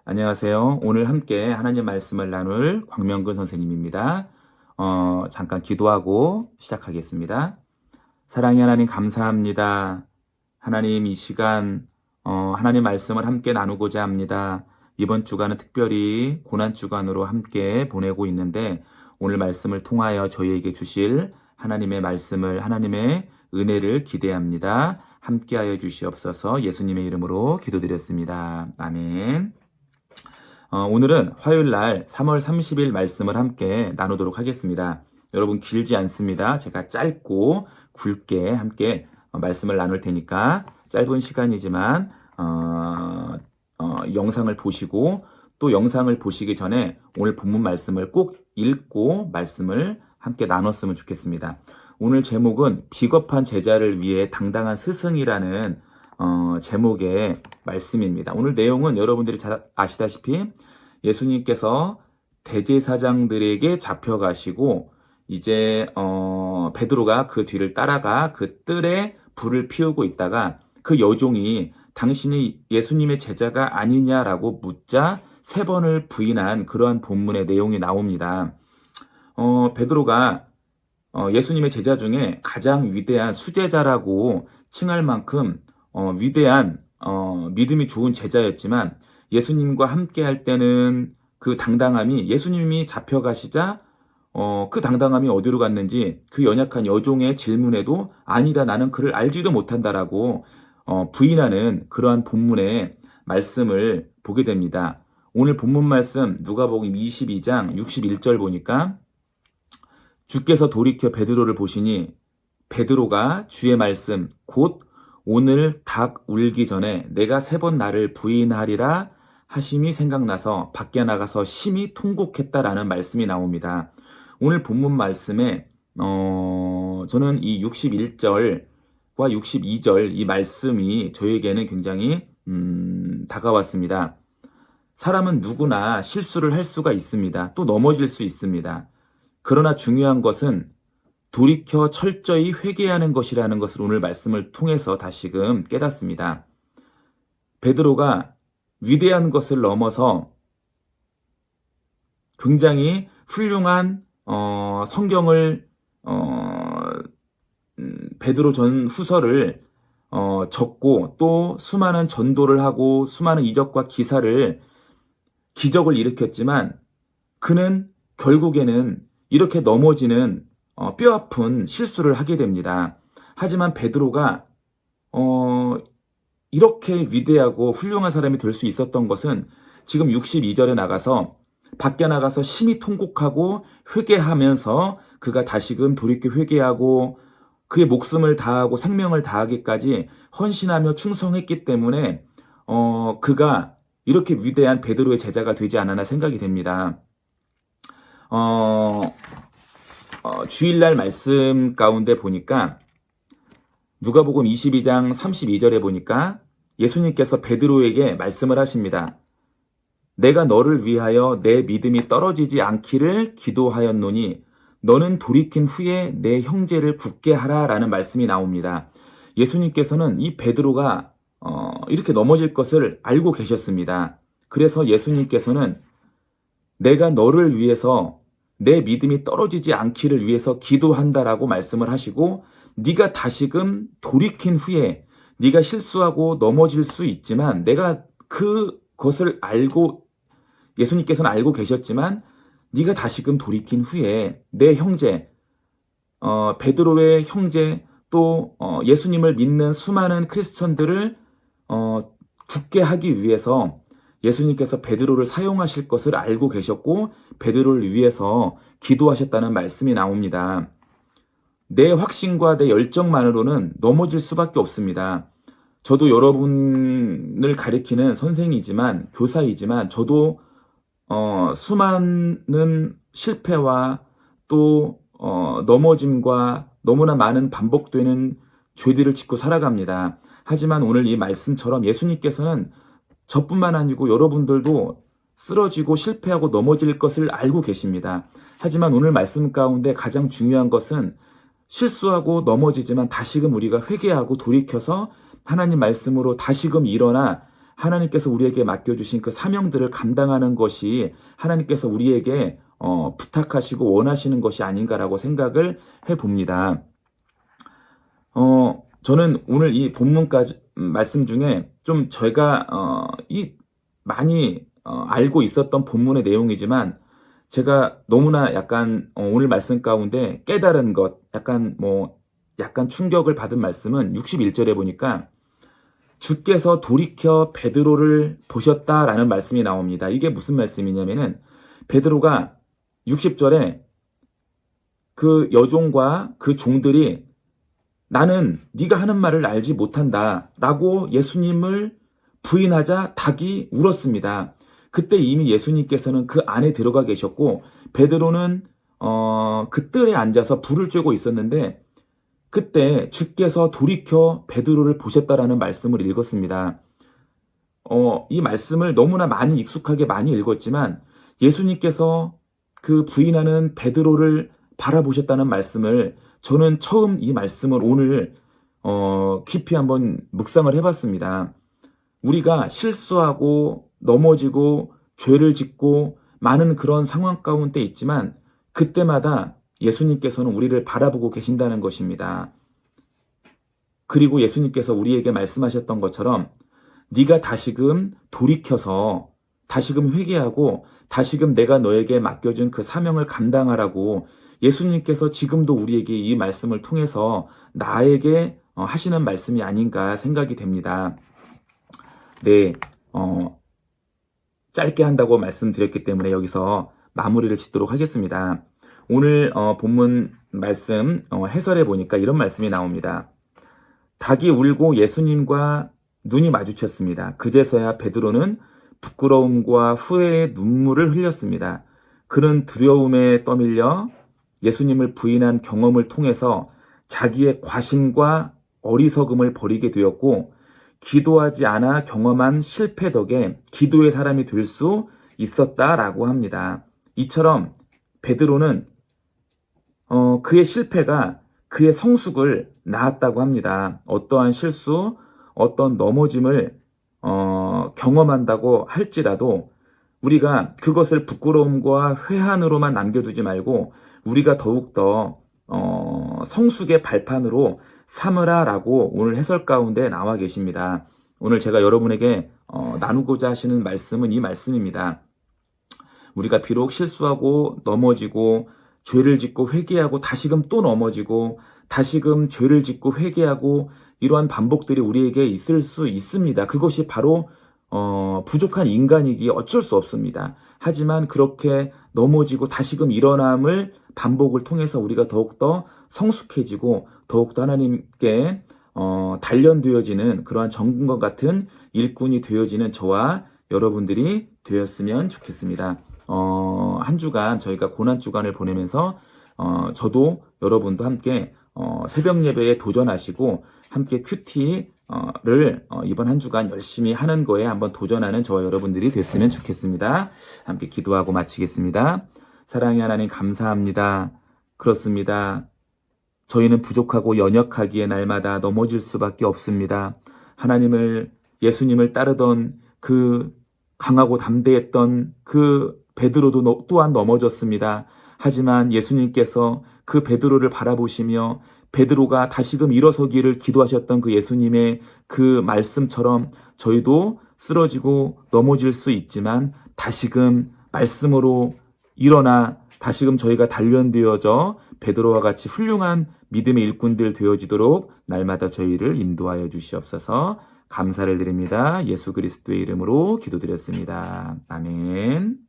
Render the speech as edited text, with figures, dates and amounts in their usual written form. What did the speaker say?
안녕하세요. 오늘 함께 하나님 말씀을 나눌 광명근 선생님입니다. 잠깐 기도하고 시작하겠습니다. 사랑의 하나님 감사합니다. 하나님 이 시간 하나님 말씀을 함께 나누고자 합니다. 이번 주간은 특별히 고난주간으로 함께 보내고 있는데 오늘 말씀을 통하여 저희에게 주실 하나님의 말씀을 하나님의 은혜를 기대합니다. 함께하여 주시옵소서. 예수님의 이름으로 기도드렸습니다. 아멘. 오늘은 화요일 날 3월 30일 말씀을 함께 나누도록 하겠습니다. 여러분 길지 않습니다. 제가 짧고 굵게 함께 말씀을 나눌 테니까 짧은 시간이지만 영상을 보시고 또 영상을 보시기 전에 오늘 본문 말씀을 꼭 읽고 말씀을 함께 나눴으면 좋겠습니다. 오늘 제목은 비겁한 제자를 위해 당당한 스승이라는 제목의 말씀입니다. 오늘 내용은 여러분들이 잘 아시다시피 예수님께서 대제사장들에게 잡혀가시고 이제 베드로가 그 뒤를 따라가 그 뜰에 불을 피우고 있다가 그 여종이 당신이 예수님의 제자가 아니냐라고 묻자 3번을 부인한 그러한 본문의 내용이 나옵니다. 베드로가 예수님의 제자 중에 가장 위대한 수제자라고 칭할 만큼 위대한 믿음이 좋은 제자였지만 예수님과 함께 할 때는 그 당당함이 예수님이 잡혀가시자 그 당당함이 어디로 갔는지 그 연약한 여종의 질문에도 아니다 나는 그를 알지도 못한다라고 부인하는 그러한 본문의 말씀을 보게 됩니다. 오늘 본문 말씀 누가복음 22장 61절 보니까 주께서 돌이켜 베드로를 보시니 베드로가 주의 말씀 곧 오늘 닭 울기 전에 내가 3번 나를 부인하리라 하심이 생각나서 밖에 나가서 심히 통곡했다라는 말씀이 나옵니다. 오늘 본문 말씀에 저는 이 61절과 62절 이 말씀이 저에게는 굉장히 다가왔습니다. 사람은 누구나 실수를 할 수가 있습니다. 또 넘어질 수 있습니다. 그러나 중요한 것은 돌이켜 철저히 회개하는 것이라는 것을 오늘 말씀을 통해서 다시금 깨닫습니다. 베드로가 위대한 것을 넘어서 굉장히 훌륭한 성경을 베드로 전 후서를 적고 또 수많은 전도를 하고 수많은 이적과 기적을 일으켰지만 그는 결국에는 이렇게 넘어지는 뼈아픈 실수를 하게 됩니다. 하지만 베드로가 이렇게 위대하고 훌륭한 사람이 될 수 있었던 것은 지금 62절에 밖에 나가서 심히 통곡하고 회개하면서 그가 다시금 돌이켜 회개하고 그의 목숨을 다하고 생명을 다하기까지 헌신하며 충성했기 때문에 그가 이렇게 위대한 베드로의 제자가 되지 않았나 생각이 됩니다. 주일날 말씀 가운데 보니까 누가복음 22장 32절에 보니까 예수님께서 베드로에게 말씀을 하십니다. 내가 너를 위하여 내 믿음이 떨어지지 않기를 기도하였노니 너는 돌이킨 후에 내 형제를 굳게 하라라는 말씀이 나옵니다. 예수님께서는 이 베드로가 이렇게 넘어질 것을 알고 계셨습니다. 그래서 예수님께서는 내가 너를 위해서 내 믿음이 떨어지지 않기를 위해서 기도한다라고 말씀을 하시고 네가 다시금 돌이킨 후에 네가 실수하고 넘어질 수 있지만 내가 그것을 알고 예수님께서는 알고 계셨지만 네가 다시금 돌이킨 후에 내 형제 베드로의 형제 또 예수님을 믿는 수많은 크리스천들을 굳게 하기 위해서 예수님께서 베드로를 사용하실 것을 알고 계셨고 베드로를 위해서 기도하셨다는 말씀이 나옵니다. 내 확신과 내 열정만으로는 넘어질 수밖에 없습니다. 저도 여러분을 가리키는 선생이지만 교사이지만 저도 수많은 실패와 또 넘어짐과 너무나 많은 반복되는 죄들을 짓고 살아갑니다. 하지만 오늘 이 말씀처럼 예수님께서는 저뿐만 아니고 여러분들도 쓰러지고 실패하고 넘어질 것을 알고 계십니다. 하지만 오늘 말씀 가운데 가장 중요한 것은 실수하고 넘어지지만 다시금 우리가 회개하고 돌이켜서 하나님 말씀으로 다시금 일어나 하나님께서 우리에게 맡겨주신 그 사명들을 감당하는 것이 하나님께서 우리에게 부탁하시고 원하시는 것이 아닌가라고 생각을 해봅니다. 저는 오늘 이 본문까지 말씀 중에 좀 저희가 많이 알고 있었던 본문의 내용이지만 제가 너무나 약간 오늘 말씀 가운데 깨달은 것, 약간 충격을 받은 말씀은 61절에 보니까 주께서 돌이켜 베드로를 보셨다라는 말씀이 나옵니다. 이게 무슨 말씀이냐면은 베드로가 60절에 그 여종과 그 종들이 나는 네가 하는 말을 알지 못한다 라고 예수님을 부인하자 닭이 울었습니다. 그때 이미 예수님께서는 그 안에 들어가 계셨고 베드로는 그 뜰에 앉아서 불을 쬐고 있었는데 그때 주께서 돌이켜 베드로를 보셨다라는 말씀을 읽었습니다. 이 말씀을 너무나 많이 익숙하게 많이 읽었지만 예수님께서 그 부인하는 베드로를 바라보셨다는 말씀을 저는 처음 이 말씀을 오늘 깊이 한번 묵상을 해봤습니다. 우리가 실수하고 넘어지고 죄를 짓고 많은 그런 상황 가운데 있지만 그때마다 예수님께서는 우리를 바라보고 계신다는 것입니다. 그리고 예수님께서 우리에게 말씀하셨던 것처럼 네가 다시금 돌이켜서 다시금 회개하고 다시금 내가 너에게 맡겨준 그 사명을 감당하라고 예수님께서 지금도 우리에게 이 말씀을 통해서 나에게 하시는 말씀이 아닌가 생각이 됩니다. 네, 짧게 한다고 말씀드렸기 때문에 여기서 마무리를 짓도록 하겠습니다. 오늘 본문 말씀 해설해 보니까 이런 말씀이 나옵니다. 닭이 울고 예수님과 눈이 마주쳤습니다. 그제서야 베드로는 부끄러움과 후회의 눈물을 흘렸습니다. 그는 두려움에 떠밀려 예수님을 부인한 경험을 통해서 자기의 과신과 어리석음을 버리게 되었고 기도하지 않아 경험한 실패 덕에 기도의 사람이 될 수 있었다라고 합니다. 이처럼 베드로는 그의 실패가 그의 성숙을 낳았다고 합니다. 어떠한 실수, 어떤 넘어짐을 경험한다고 할지라도 우리가 그것을 부끄러움과 회한으로만 남겨두지 말고 우리가 더욱더 성숙의 발판으로 삼으라라고 오늘 해설 가운데 나와 계십니다. 오늘 제가 여러분에게 나누고자 하시는 말씀은 이 말씀입니다. 우리가 비록 실수하고 넘어지고 죄를 짓고 회개하고 다시금 또 넘어지고 다시금 죄를 짓고 회개하고 이러한 반복들이 우리에게 있을 수 있습니다. 그것이 바로 부족한 인간이기에 어쩔 수 없습니다. 하지만 그렇게 넘어지고 다시금 일어남을 반복을 통해서 우리가 더욱더 성숙해지고 더욱더 하나님께 단련되어지는 그러한 정금과 같은 일꾼이 되어지는 저와 여러분들이 되었으면 좋겠습니다. 한 주간 저희가 고난주간을 보내면서 저도 여러분도 함께 새벽 예배에 도전하시고 함께 큐티를 이번 한 주간 열심히 하는 거에 한번 도전하는 저와 여러분들이 됐으면 좋겠습니다. 함께 기도하고 마치겠습니다. 사랑의 하나님 감사합니다. 그렇습니다. 저희는 부족하고 연약하기에 날마다 넘어질 수밖에 없습니다. 예수님을 따르던 그 강하고 담대했던 그 베드로도 또한 넘어졌습니다. 하지만 예수님께서 그 베드로를 바라보시며 베드로가 다시금 일어서기를 기도하셨던 그 예수님의 그 말씀처럼 저희도 쓰러지고 넘어질 수 있지만 다시금 말씀으로 일어나 다시금 저희가 단련되어져 베드로와 같이 훌륭한 믿음의 일꾼들 되어지도록 날마다 저희를 인도하여 주시옵소서. 감사를 드립니다. 예수 그리스도의 이름으로 기도드렸습니다. 아멘.